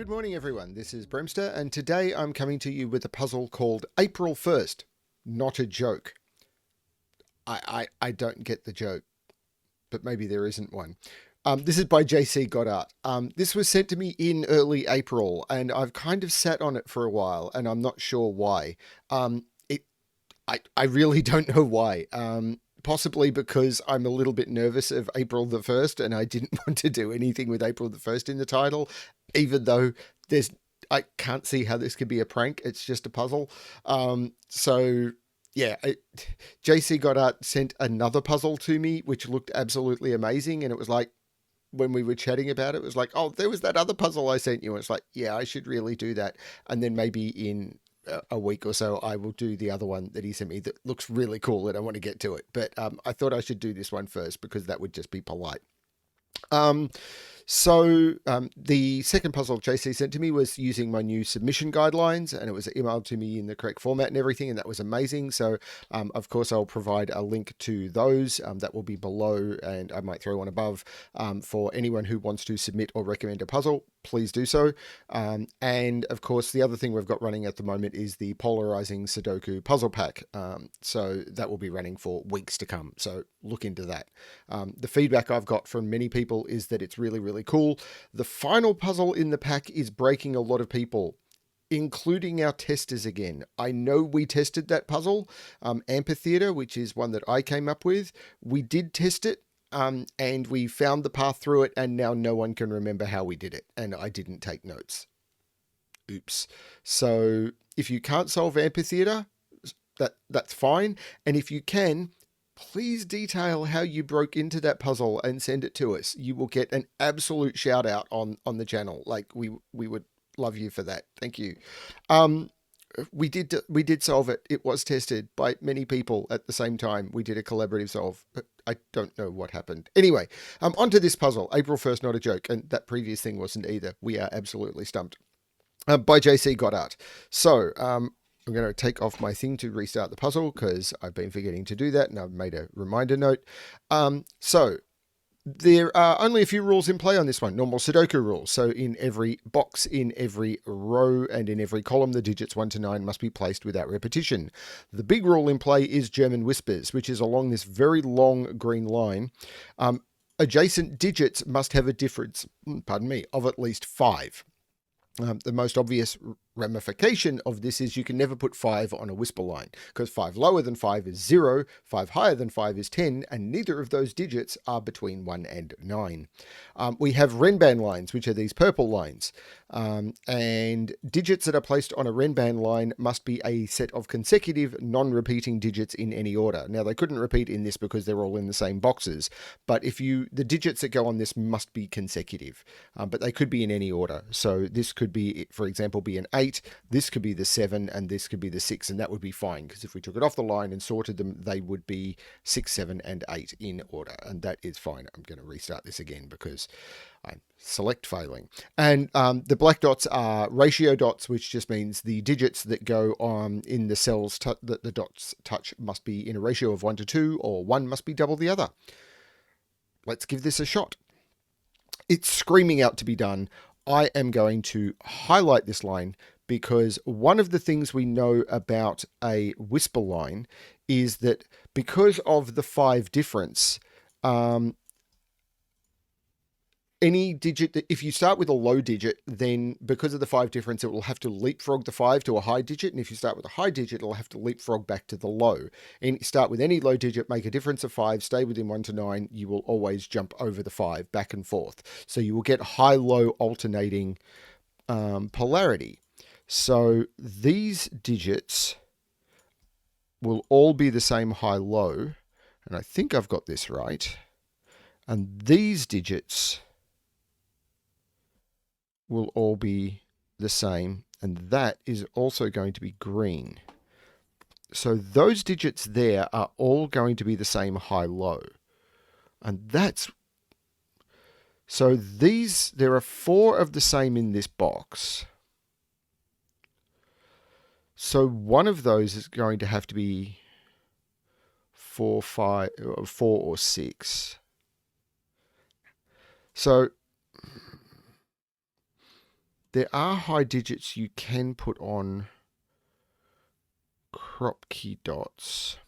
Good morning, everyone. This is Bremster, and today I'm coming to you with a puzzle called April 1st, Not a Joke. I don't get the joke, but maybe there isn't one. This is by JC Godart. This was sent to me in early April, and I've kind of sat on it for a while, and I'm not sure why. I really don't know why. Possibly because I'm a little bit nervous of April the 1st, and I didn't want to do anything with April the 1st in the title, even though I can't see how this could be a prank. It's just a puzzle. Yeah, JC Godart sent another puzzle to me, which looked absolutely amazing. And it was like, when we were chatting about it, it was like, oh, there was that other puzzle I sent you. And it's like, yeah, I should really do that. And then maybe in a week or so, I will do the other one that he sent me that looks really cool and I want to get to it. But I thought I should do this one first because that would just be polite. The second puzzle JC sent to me was using my new submission guidelines, and it was emailed to me in the correct format and everything, and that was amazing. So, of course, I'll provide a link to those that will be below, and I might throw one above for anyone who wants to submit or recommend a puzzle. Please do so. And of course, the other thing we've got running at the moment is the Polarizing Sudoku Puzzle Pack. So that will be running for weeks to come. So look into that. The feedback I've got from many people is that it's really, really cool. The final puzzle in the pack is breaking a lot of people, including our testers again. I know we tested that puzzle, Amphitheater, which is one that I came up with. We did test it. And we found the path through it, and now no one can remember how we did it, and I didn't take notes. Oops. So if you can't solve Amphitheater, that's fine. And if you can, please detail how you broke into that puzzle and send it to us. You will get an absolute shout out on the channel. Like we would love you for that. Thank you. We did solve it. It was tested by many people at the same time. We did a collaborative solve, but I don't know what happened. Anyway, onto this puzzle. April 1st, not a joke. And that previous thing wasn't either. We are absolutely stumped. By JC Godart. So, I'm going to take off my thing to restart the puzzle because I've been forgetting to do that, and I've made a reminder note. There are only a few rules in play on this one, normal Sudoku rules. So in every box, in every row, and in every column, the digits 1 to 9 must be placed without repetition. The big rule in play is German whispers, which is along this very long green line. Adjacent digits must have a difference, of at least 5. The most obvious ramification of this is you can never put 5 on a whisper line because 5 lower than 5 is 0, 5 higher than 5 is 10, and neither of those digits are between 1 and 9. We have Renban lines, which are these purple lines, and digits that are placed on a Renban line must be a set of consecutive non-repeating digits in any order. Now, they couldn't repeat in this because they're all in the same boxes, but the digits that go on this must be consecutive, but they could be in any order. So this could be, for example, be an 8, this could be the 7, and this could be the 6, and that would be fine because if we took it off the line and sorted them, they would be 6, 7, and 8 in order, and that is fine. I'm going to restart this again because I'm select failing. And the black dots are ratio dots, which just means the digits that go on in the cells that the dots touch must be in a ratio of 1 to 2, or one must be double the other. Let's give this a shot. It's screaming out to be done. I am going to highlight this line because one of the things we know about a whisper line is that because of the 5 difference, any digit that, if you start with a low digit, then because of the 5 difference, it will have to leapfrog the 5 to a high digit. And if you start with a high digit, it'll have to leapfrog back to the low. And start with any low digit, make a difference of 5, stay within 1 to 9. You will always jump over the 5 back and forth. So you will get high-low alternating polarity. So these digits will all be the same high-low. And I think I've got this right. And these digits will all be the same, and that is also going to be green. So those digits there are all going to be the same high-low. And there are 4 of the same in this box. So one of those is going to have to be 4 or 6. So There are high digits you can put on crop key dots.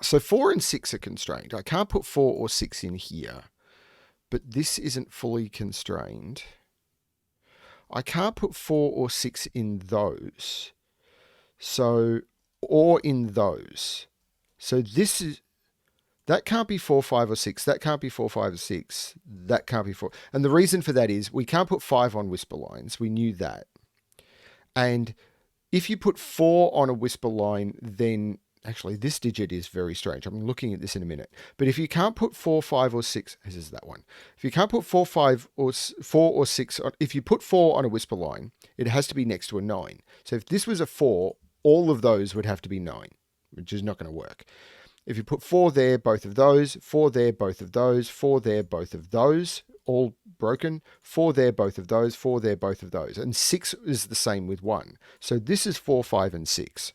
So 4 and 6 are constrained. I can't put 4 or 6 in here, but this isn't fully constrained. I can't put 4 or 6 in those. So, or in those. So this is, that can't be 4, 5, or 6. That can't be 4, 5, or 6. That can't be 4. And the reason for that is we can't put 5 on whisper lines. We knew that. And if you put 4 on a whisper line, then actually this digit is very strange. I'm looking at this in a minute. But if you can't put 4, 5, or 6, this is that one. If you can't put 4, 5, or 4 or 6, if you put 4 on a whisper line, it has to be next to a 9. So if this was a 4, all of those would have to be 9, which is not going to work. If you put 4 there, both of those, 4 there, both of those, 4 there, both of those, all broken, 4 there, both of those, 4 there, both of those. And 6 is the same with 1. So this is 4, 5, and 6.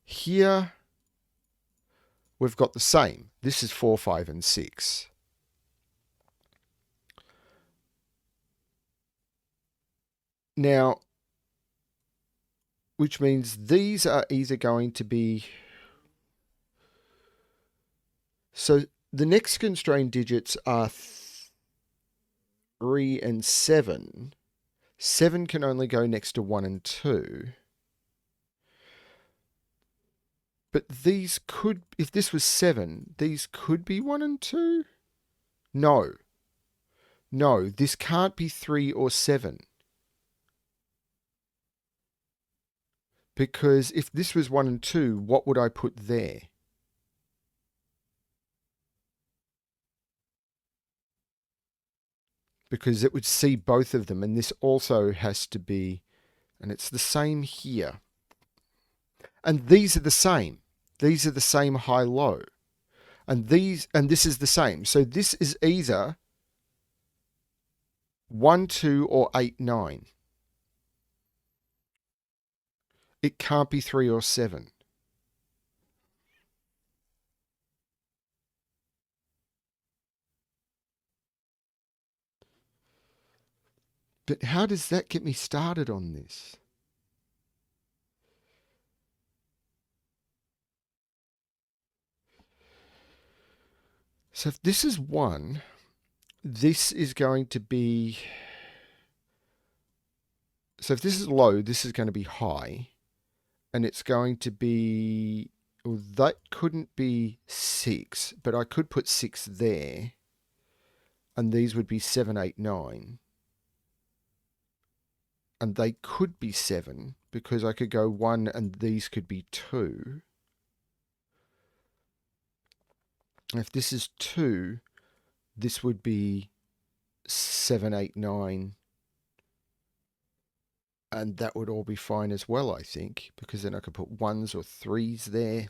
Here, we've got the same. This is 4, 5, and 6. Now, which means these are either going to be... So the next constrained digits are 3 and 7. 7 can only go next to 1 and 2. But these could, if this was 7, these could be 1 and 2? No. No, this can't be 3 or 7. Because if this was 1 and 2, what would I put there? Because it would see both of them, and this also has to be, and it's the same here. And these are the same. These are the same high-low. And this is the same. So this is either 1, 2, or 8, 9. It can't be 3 or 7. But how does that get me started on this? So if this is 1, this is going to be... So if this is low, this is going to be high. And it's going to be... Well, that couldn't be 6, but I could put 6 there. And these would be 7, 8, 9. And they could be 7, because I could go 1 and these could be 2. If this is 2, this would be 7, 8, 9. And that would all be fine as well, I think, because then I could put 1s or 3s there.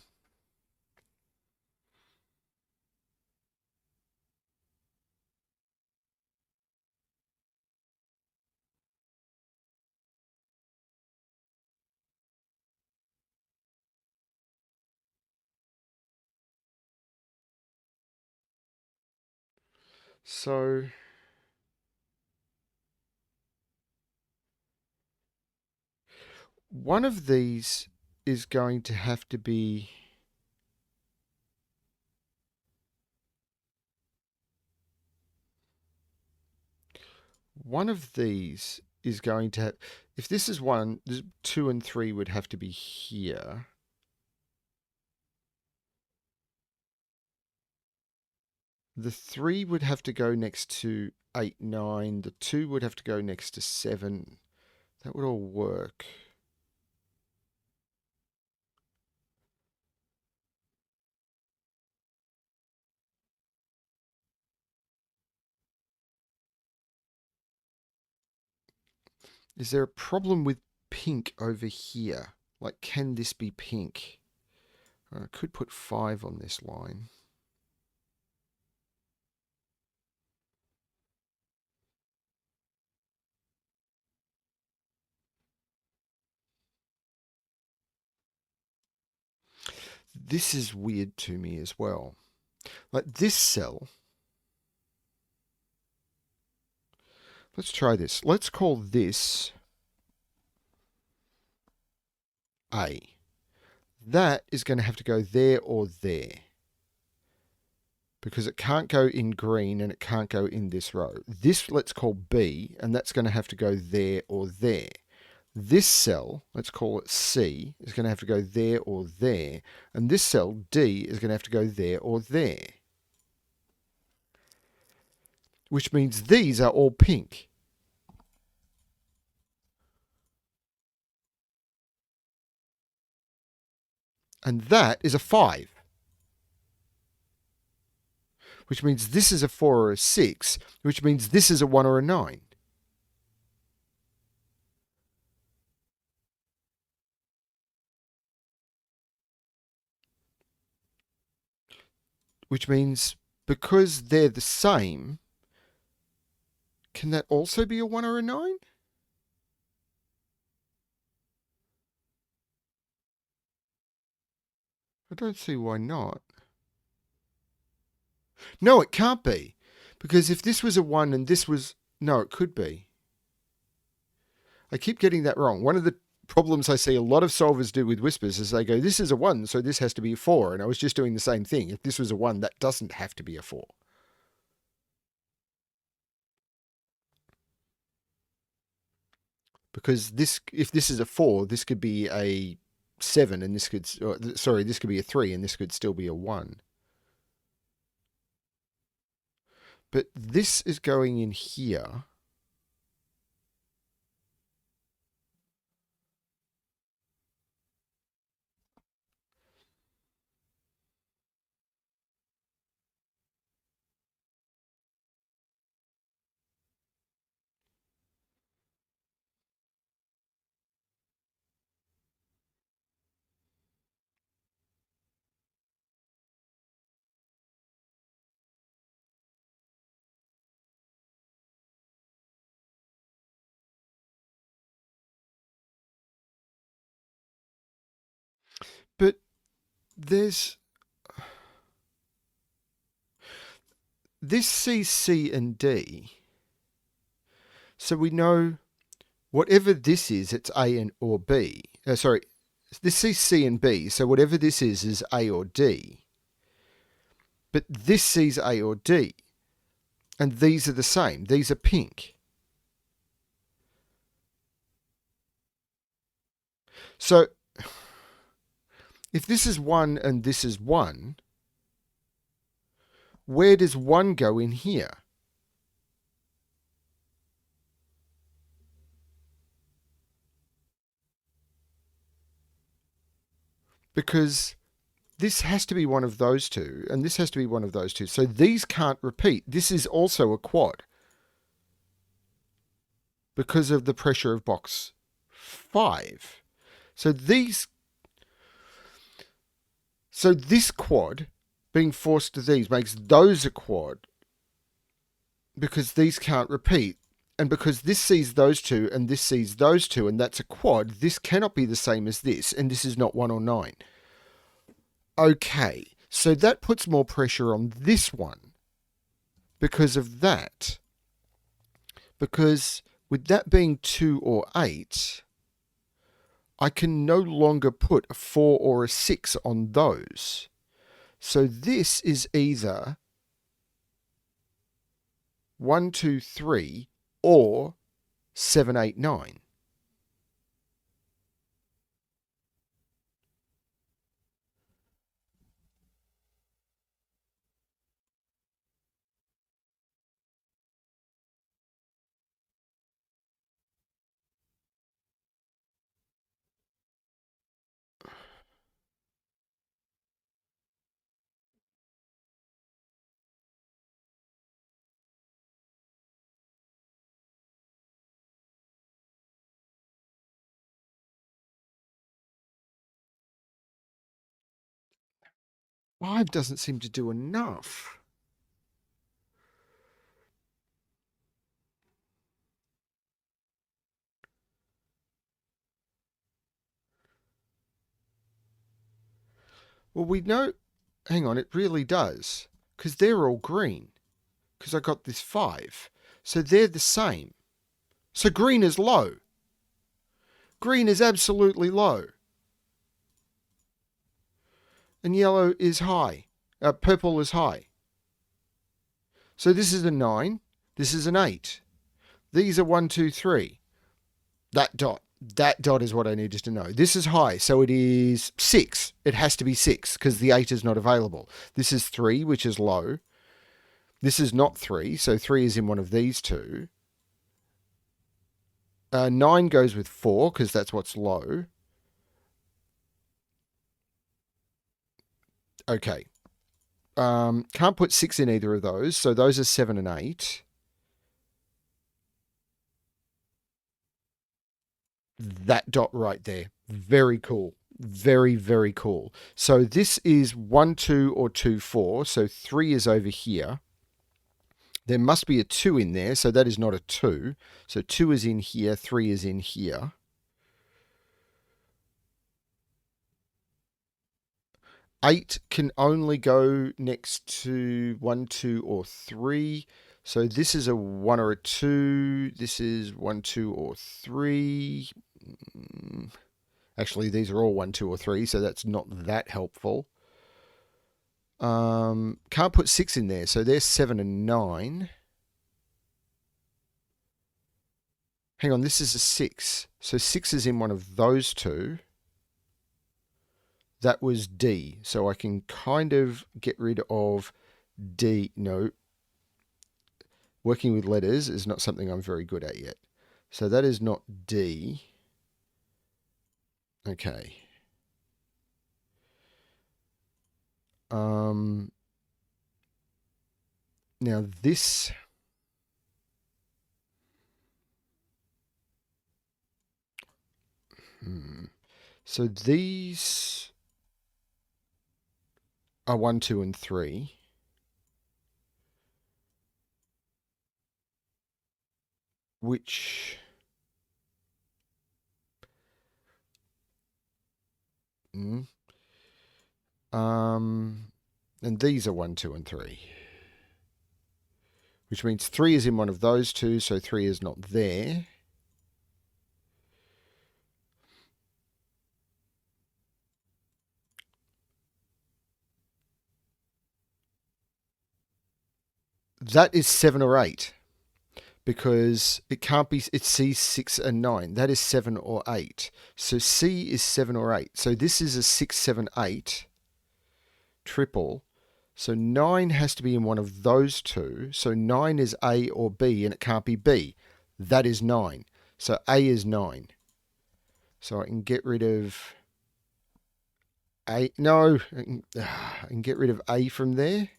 So one of these is going to have to be... One of these is going to have... If this is 1, 2 and 3 would have to be here. The 3 would have to go next to 8, 9. The 2 would have to go next to 7. That would all work. Is there a problem with pink over here? Like, can this be pink? I could put 5 on this line. This is weird to me as well. Like this cell, Let's try this. Let's call this A. That is going to have to go there or there, because it can't go in green and it can't go in this row. This let's call B, and that's going to have to go there or there. This cell, let's call it C, is going to have to go there or there. And this cell, D, is going to have to go there or there. Which means these are all pink. And that is a 5. Which means this is a 4 or a 6, which means this is a 1 or a 9. Which means because they're the same, can that also be a 1 or a 9? I don't see why not. No, it can't be. Because if this was a 1 and this was... No, it could be. I keep getting that wrong. One of the problems I see a lot of solvers do with whispers is they go, this is a 1, so this has to be a 4. And I was just doing the same thing. If this was a 1, that doesn't have to be a 4. Because this, if this is a 4, this could be a 7, and this could... Sorry, this could be a 3, and this could still be a 1. But this is going in here. But there's... This sees C and D. So we know whatever this is, it's A and or B. Sorry, this sees C and B. So whatever this is A or D. But this sees A or D. And these are the same. These are pink. So if this is 1 and this is 1, where does 1 go in here? Because this has to be one of those two, and this has to be one of those two. So these can't repeat. This is also a quad because of the pressure of box 5. So this quad being forced to these makes those a quad because these can't repeat. And because this sees those two and this sees those two, and that's a quad, this cannot be the same as this, and this is not 1 or 9. Okay, so that puts more pressure on this one because of that. Because with that being 2 or 8, I can no longer put a 4 or a 6 on those. So this is either 1, 2, 3 or 7, 8, 9. Five doesn't seem to do enough. Well, we know... Hang on, it really does. Because they're all green. Because I got this 5. So they're the same. So green is low. Green is absolutely low. And yellow is high. Purple is high. So this is a 9. This is an 8. These are 1, 2, 3. That dot. That dot is what I needed to know. This is high, so it is 6. It has to be 6 because the 8 is not available. This is 3, which is low. This is not 3, so 3 is in one of these two. 9 goes with 4 because that's what's low. Okay. Can't put 6 in either of those, so those are 7 and 8. That dot right there. Very cool. Very, very cool. So this is 1, 2, or 2, 4. So 3 is over here. There must be a 2 in there, so that is not a 2. So 2 is in here, 3 is in here. 8 can only go next to 1, 2, or 3. So this is a 1 or a 2. This is 1, 2, or 3. Actually, these are all 1, 2, or 3, so that's not that helpful. Can't put 6 in there, so there's 7 and 9. Hang on, this is a 6. So 6 is in one of those two. That was D. So I can kind of get rid of D. No. Working with letters is not something I'm very good at yet. So that is not D. Okay. Now this... So these are 1, 2, and 3. Which... and these are 1, 2, and 3. Which means 3 is in one of those two, so 3 is not there. That is 7 or 8. Because it can't be, it's C, 6, and 9. That is 7 or 8. So C is 7 or 8. So this is a 6, 7, 8 triple. So 9 has to be in one of those two. So 9 is A or B, and it can't be B. That is 9. So A is 9. So I can get rid of A. No, I can get rid of A from there.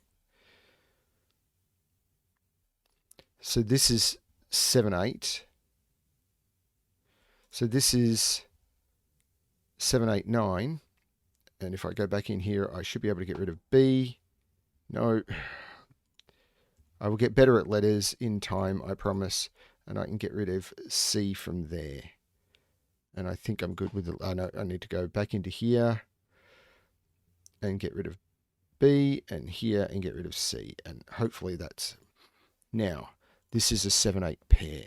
So this is 7, 8. So this is 7, 8, 9. And if I go back in here, I should be able to get rid of B. No. I will get better at letters in time, I promise. And I can get rid of C from there. And I think I'm good with it. No, I need to go back into here and get rid of B, and here and get rid of C. And hopefully that's... Now, this is a 7, 8 pair,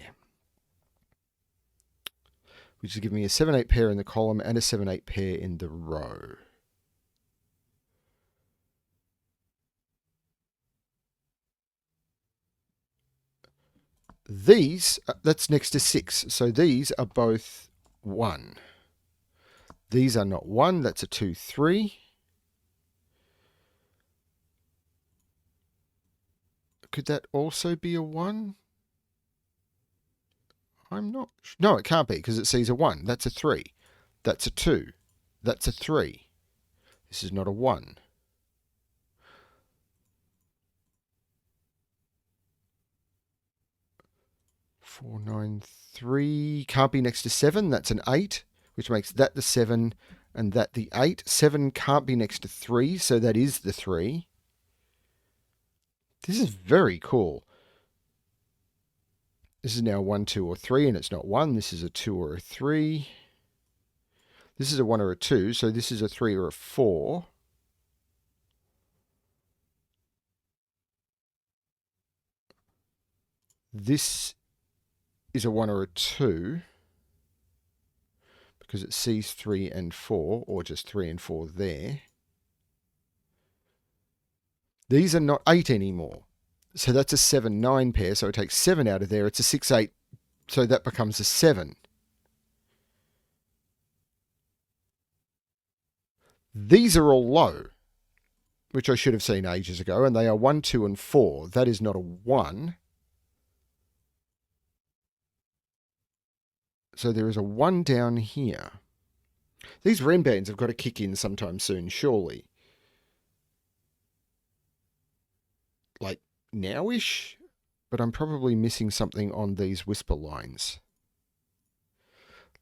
which is giving me a 7, 8 pair in the column and a 7, 8 pair in the row. These, that's next to 6. So these are both 1. These are not 1. That's a 2, 3. Could that also be a 1? I'm not... No, it can't be because it sees a 1. That's a 3. That's a 2. That's a 3. This is not a 1. Four, 9, 3. Can't be next to 7. That's an 8, which makes that the 7 and that the 8. 7 can't be next to 3, so that is the 3. This is very cool. This is now 1, 2, or 3, and it's not 1. This is a 2 or a 3. This is a 1 or a 2, so this is a 3 or a 4. This is a 1 or a 2, because it sees 3 and 4, or just 3 and 4 there. These are not 8 anymore. So that's a 7-9 pair, so it takes 7 out of there. It's a 6-8, so that becomes a 7. These are all low, which I should have seen ages ago, and they are 1, 2, and 4. That is not a 1. So there is a 1 down here. These Renbans have got to kick in sometime soon, surely. Like now-ish? But I'm probably missing something on these whisper lines.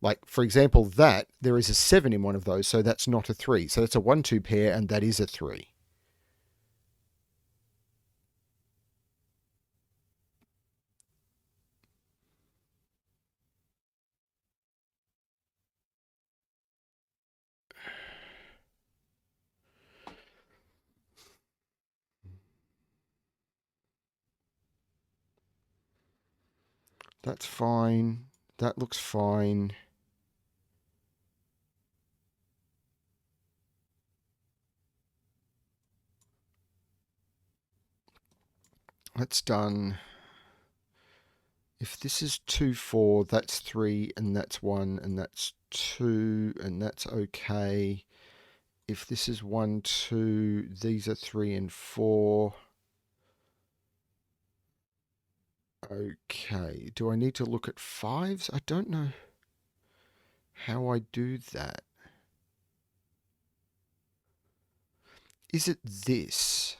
Like, for example, there is a 7 in one of those, so that's not a 3. So that's a 1-2 pair, and that is a 3. That's fine. That looks fine. That's done. If this is 2, 4, that's 3, and that's 1, and that's 2, and that's okay. If this is 1, 2, these are 3 and 4. Okay. Do I need to look at 5s? I don't know how I do that. Is it this?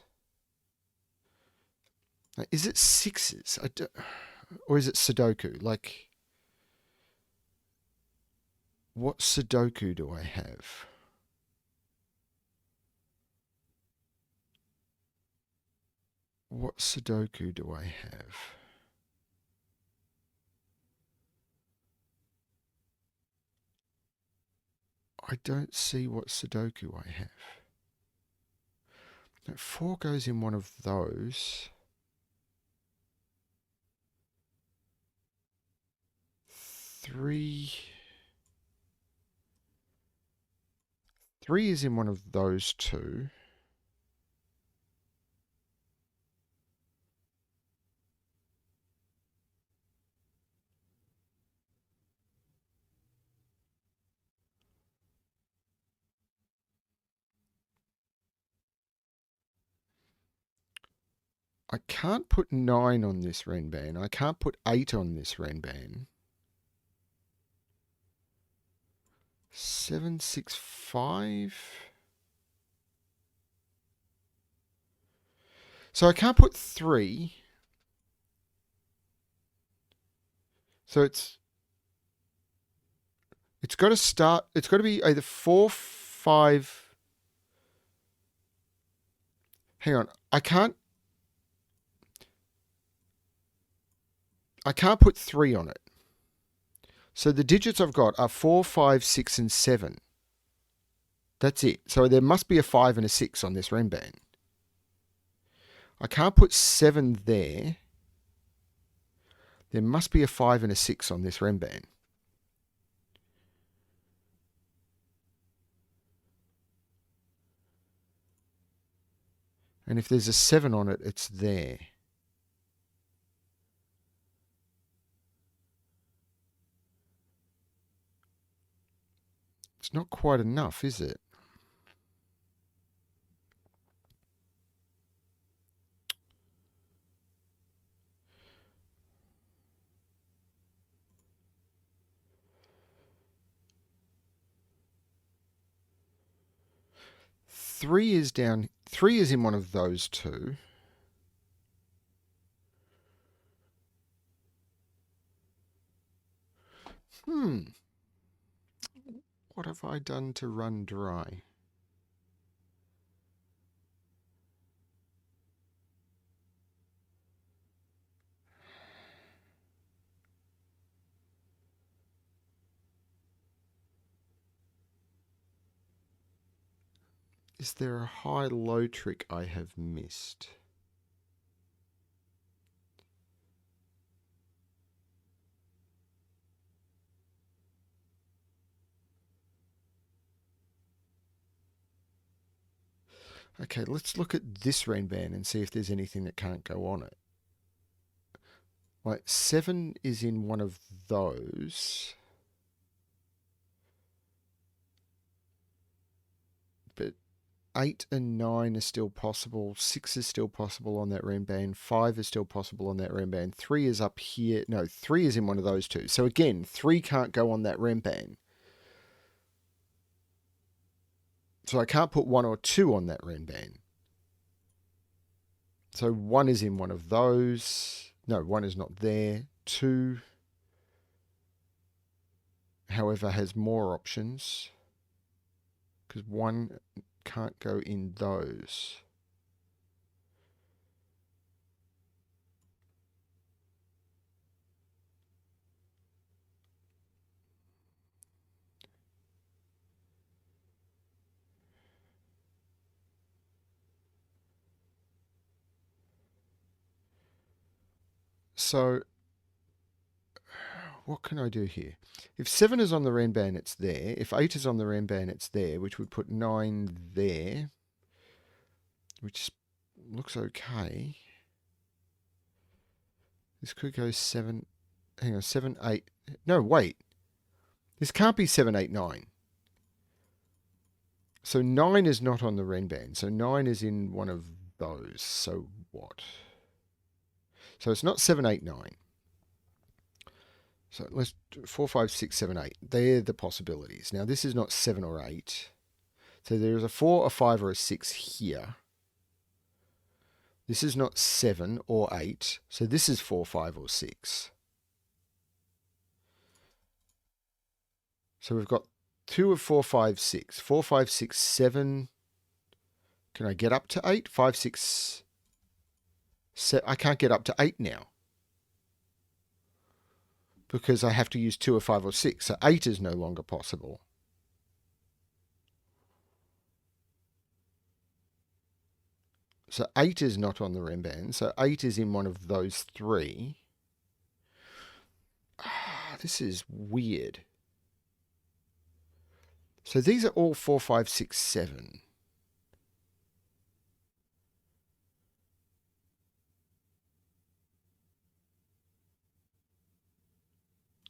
Is it 6s? Or is it Sudoku? Like, what Sudoku do I have? What Sudoku do I have? I don't see what Sudoku I have. Now, 4 goes in one of those. 3 is in one of those two. I can't put 9 on this Renban. I can't put 8 on this Renban. 7, 6, 5. So I can't put 3. So it's got to start. It's got to be either 4, 5. Hang on. I can't put 3 on it. So the digits I've got are 4, 5, 6, and 7. That's it. So there must be a 5 and a 6 on this Renban. I can't put 7 there. There must be a 5 and a 6 on this Renban. And if there's a 7 on it, it's there. It's not quite enough, is it? Three is down. 3 is in one of those two. What have I done to run dry? Is there a high-low trick I have missed? Okay, let's look at this Renban and see if there's anything that can't go on it. Right, 7 is in one of those. But 8 and 9 are still possible. 6 is still possible on that Renban. 5 is still possible on that Renban. 3 is up here. No, 3 is in one of those two. So again, 3 can't go on that Renban. So I can't put 1 or 2 on that Renban. So 1 is in one of those. No, 1 is not there. 2, however, has more options. Because 1 can't go in those. So what can I do here? If 7 is on the Renban, it's there. If 8 is on the Renban, it's there, which would put 9 there, which looks okay. This could go 7. Hang on, 7, 8. No, wait. This can't be 7, 8, 9. So 9 is not on the Renban. So 9 is in one of those. So what? So it's not 7, 8, 9. So let's do 4, 5, 6, 7, 8. They're the possibilities. Now this is not 7 or 8. So there's a 4, a 5, or a 6 here. This is not 7 or 8. So this is 4, 5, or 6. So we've got 2 of 4, 5, 6. 4, 5, 6, 7. Can I get up to 8? 5, 6, 7. I can't get up to 8 now, because I have to use 2 or 5 or 6. So 8 is no longer possible. So 8 is not on the Renban. So 8 is in one of those 3. This is weird. So these are all 4, 5, 6, 7.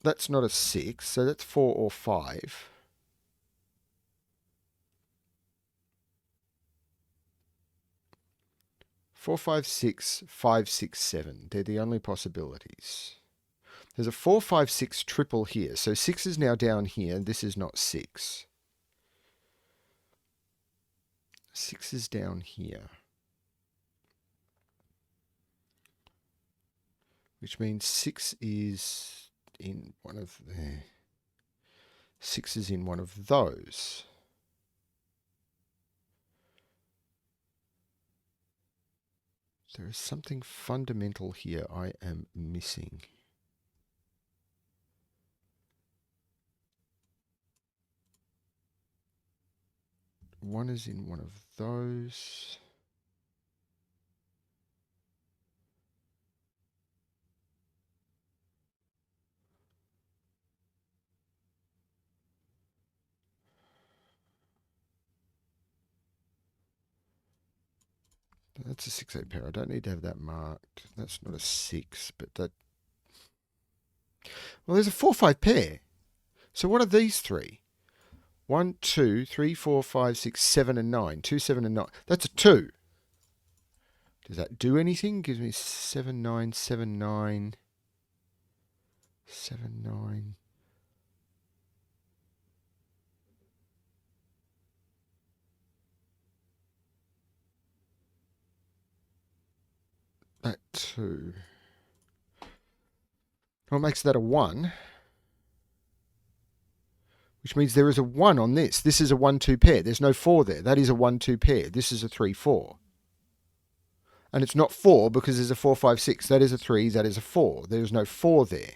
That's not a 6, so that's 4 or 5. Four, 5, 6, 5, 6, 7. They're the only possibilities. There's a 4, 5, 6 triple here. So 6 is now down here. This is not 6. 6 is down here. Which means 6 is in one of the... 6 is in one of those. There is something fundamental here I am missing. One is in one of those. That's a 6, 8 pair. I don't need to have that marked. That's not a 6, but that... Well, there's a 4, 5 pair. So what are these 3? 1, 2, 3, 4, 5, 6, 7, and 9. 2, 7, and 9. That's a 2. Does that do anything? Gives me 7, 9, 7, 9. 7, 9. That 2. What makes that a 1? Which means there is a 1 on this. This is a 1, 2 pair. There's no 4 there. That is a 1, 2 pair. This is a 3, 4. And it's not 4 because there's a 4, 5, 6. That is a 3. That is a 4. There is no 4 there.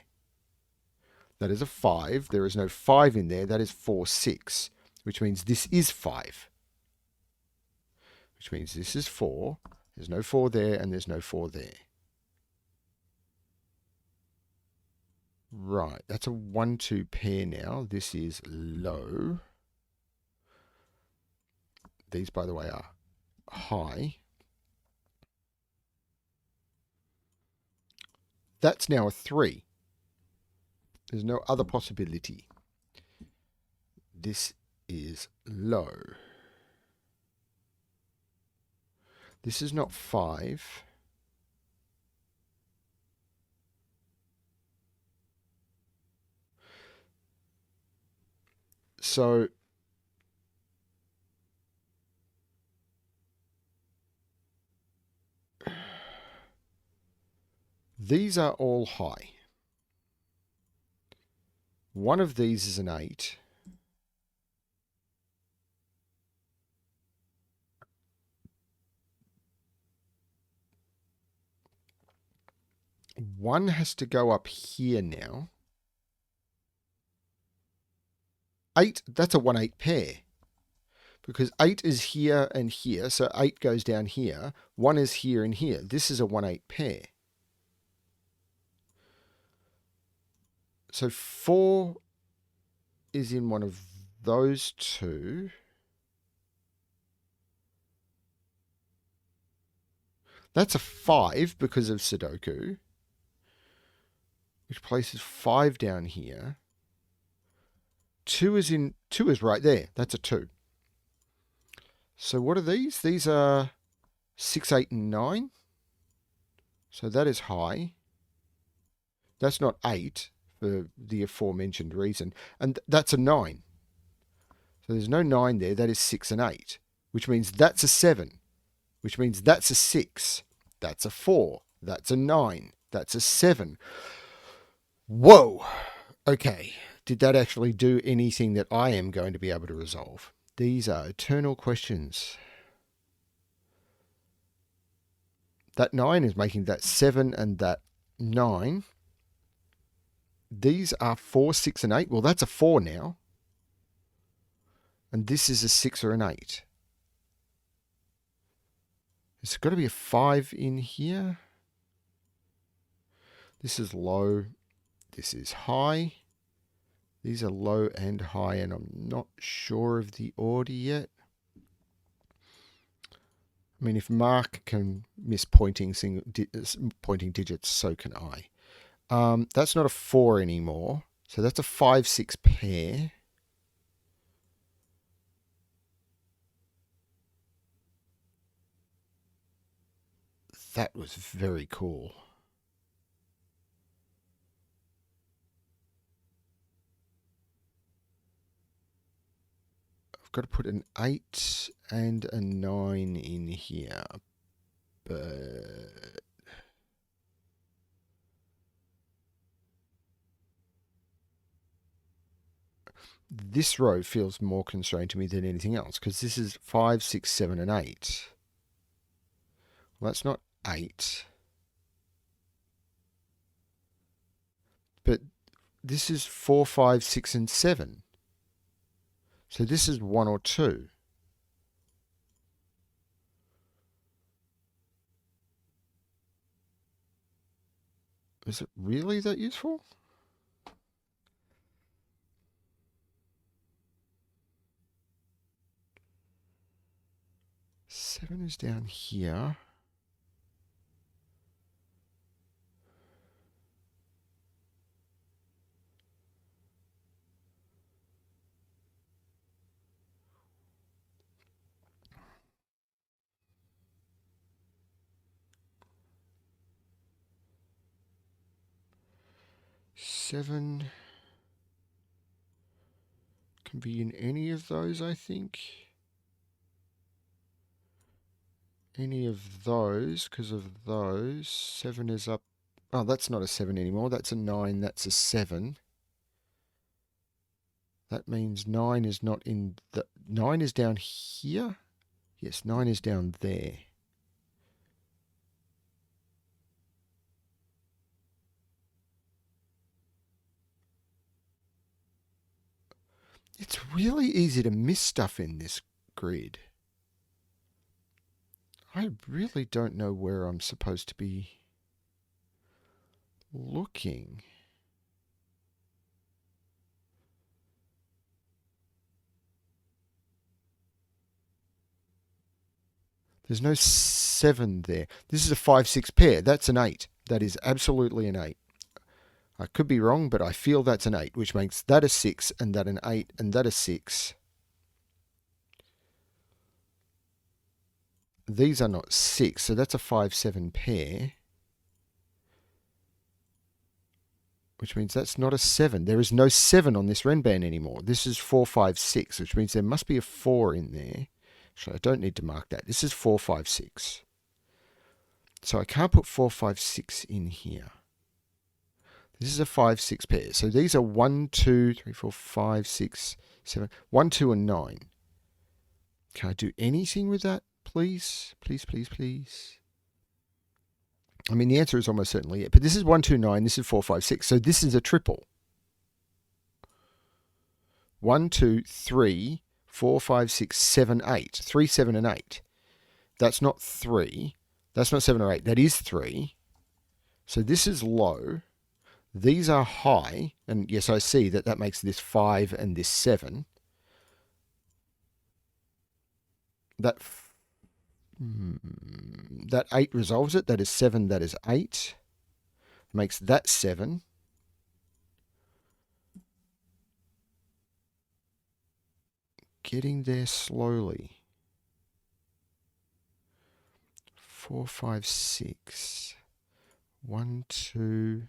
That is a 5. There is no 5 in there. That is 4, 6. Which means this is 5. Which means this is 4. There's no 4 there and there's no 4 there. Right, that's a 1, 2 pair now. This is low. These, by the way, are high. That's now a 3. There's no other possibility. This is low. This is not 5. So these are all high. One of these is an 8. One has to go up here now. 8, that's a 1-8 pair. Because 8 is here and here, so 8 goes down here. 1 is here and here. This is a 1-8 pair. So 4 is in one of those two. That's a 5 because of Sudoku, which places 5 down here. 2 is right there. That's a 2. So what are these? These are 6, 8, and 9. So that is high. That's not 8 for the aforementioned reason. And that's a 9. So there's no 9 there. That is 6 and 8, which means that's a 7, which means that's a 6. That's a 4. That's a 9. That's a 7. Whoa. Okay. Did that actually do anything that I am going to be able to resolve? These are eternal questions. That 9 is making that 7 and that 9. These are 4, 6, and 8. Well, that's a 4 now. And this is a 6 or an 8. There's got to be a 5 in here. This is low. This is high. These are low and high, and I'm not sure of the order yet. I mean, if Mark can miss pointing digits, so can I. That's not a 4 anymore. So that's a 5, 6 pair. That was very cool. I've got to put an 8 and a 9 in here. But this row feels more constrained to me than anything else, because this is 5, 6, 7, and 8. Well, that's not 8. But this is 4, 5, 6, and 7. So this is 1 or 2. Is it really that useful? Seven is down here. Seven can be in any of those, I think. Any of those, because of those. 7 is up. Oh, that's not a 7 anymore. That's a 9. That's a 7. That means 9 is not in the... 9 is down here? Yes, 9 is down there. It's really easy to miss stuff in this grid. I really don't know where I'm supposed to be looking. There's no 7 there. This is a 5-6 pair. That's an 8. That is absolutely an 8. I could be wrong, but I feel that's an 8, which makes that a 6, and that an 8, and that a 6. These are not 6, so that's a 5-7 pair. Which means that's not a 7. There is no 7 on this Renban anymore. This is 4, 5, 6, which means there must be a 4 in there. Actually, I don't need to mark that. This is 4, 5, 6. So I can't put 4, 5, 6 in here. This is a 5-6 pair. So these are 1, 2, 3, 4, 5, 6, 7. 1, 2, and 9. Can I do anything with that, please? Please, please, please. I mean, the answer is almost certainly it. But this is 1, 2, 9. This is 4, 5, 6. So this is a triple. 1, 2, 3, 4, 5, 6, 7, 8. 3, 7, and 8. That's not 3. That's not 7 or 8. That is 3. So this is low. These are high, and yes, I see that that makes this 5 and this 7. That 8 resolves it. That is 7, that is 8. Makes that 7. Getting there slowly. 4, 5, 6. 1, 2...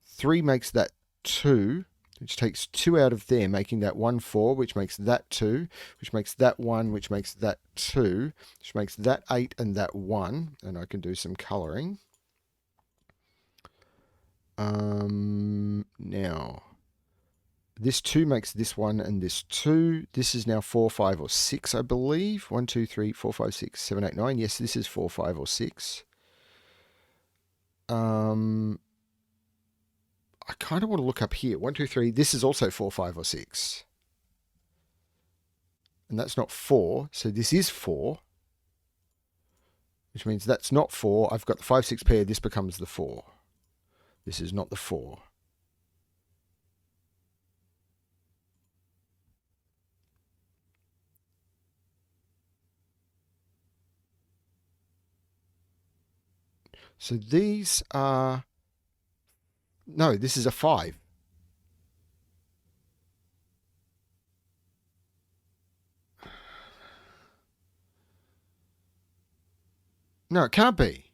3 makes that 2, which takes 2 out of there, making that 1, 4, which makes that 2, which makes that 1, which makes that 2, which makes that 8 and that 1. And I can do some colouring. Now, this 2 makes this 1 and this 2. This is now 4, 5, or 6, I believe. 1, 2, 3, 4, 5, 6, 7, 8, 9. Yes, this is 4, 5, or 6. I kind of want to look up here. 1, 2, 3. This is also 4, 5, or 6. And that's not 4. So this is 4. Which means that's not 4. I've got the 5, 6 pair. This becomes the 4. This is not the 4. So these are... No, this is a 5. No, it can't be.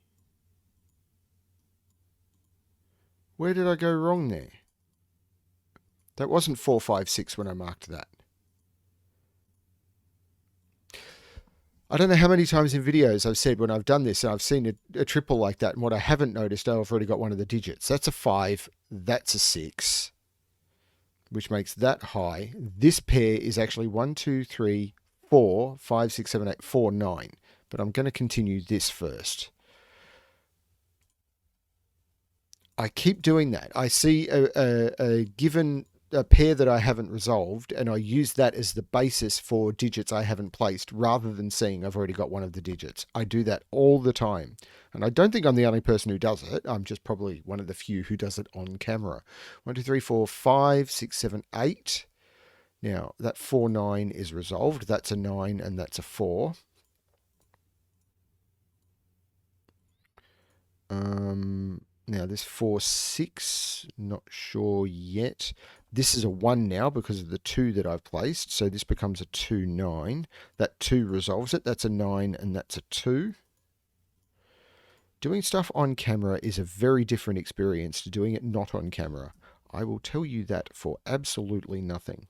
Where did I go wrong there? That wasn't 4, 5, 6 when I marked that. I don't know how many times in videos I've said when I've done this and I've seen a triple like that, and what I haven't noticed, I've already got one of the digits. That's a 5, that's a 6, which makes that high. This pair is actually 1, 2, 3, 4, 5, 6, 7, 8, 4, 9. But I'm going to continue this first. I keep doing that. I see a given a pair that I haven't resolved, and I use that as the basis for digits I haven't placed, rather than seeing I've already got one of the digits. I do that all the time. And I don't think I'm the only person who does it. I'm just probably one of the few who does it on camera. 1, 2, 3, 4, 5, 6, 7, 8. Now, that 4, 9 is resolved. That's a 9 and that's a 4. Now, this 4, 6, not sure yet. This is a 1 now because of the 2 that I've placed. So this becomes a 2, 9. That 2 resolves it. That's a 9 and that's a 2. Doing stuff on camera is a very different experience to doing it not on camera. I will tell you that for absolutely nothing.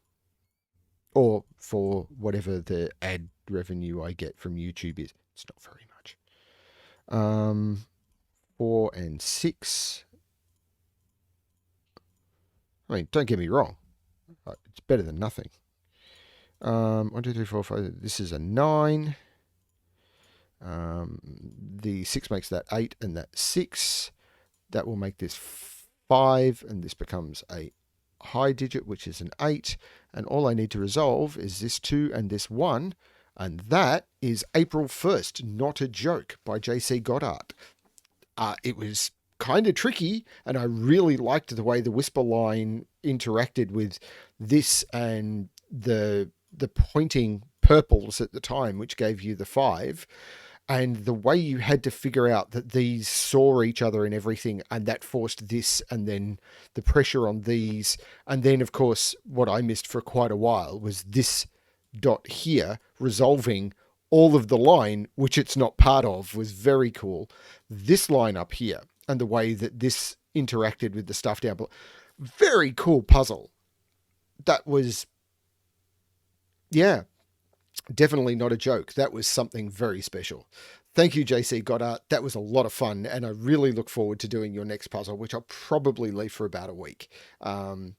Or for whatever the ad revenue I get from YouTube is. It's not very much. 4 and 6. I mean, don't get me wrong. It's better than nothing. 1, 2, 3, 4, 5. This is a 9. The 6 makes that 8 and that 6. That will make this 5, and this becomes a high digit, which is an 8. And all I need to resolve is this 2 and this 1. And that is April 1st, Not a Joke by JC Godart. It was kind of tricky, and I really liked the way the whisper line interacted with this and the the pointing purples at the time, which gave you the 5, and the way you had to figure out that these saw each other and everything, and that forced this, and then the pressure on these, and then of course what I missed for quite a while was this dot here resolving all of the line which it's not part of, was very cool. This line up here and the way that this interacted with the stuff down below, very cool puzzle. That was, yeah, definitely not a joke. That was something very special. Thank you, JC Godart. That was a lot of fun, and I really look forward to doing your next puzzle, which I'll probably leave for about a week. And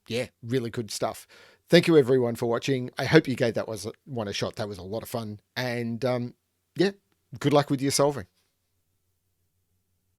yeah, really good stuff. Thank you, everyone, for watching. I hope you gave that one a shot. That was a lot of fun. And yeah, good luck with your solving.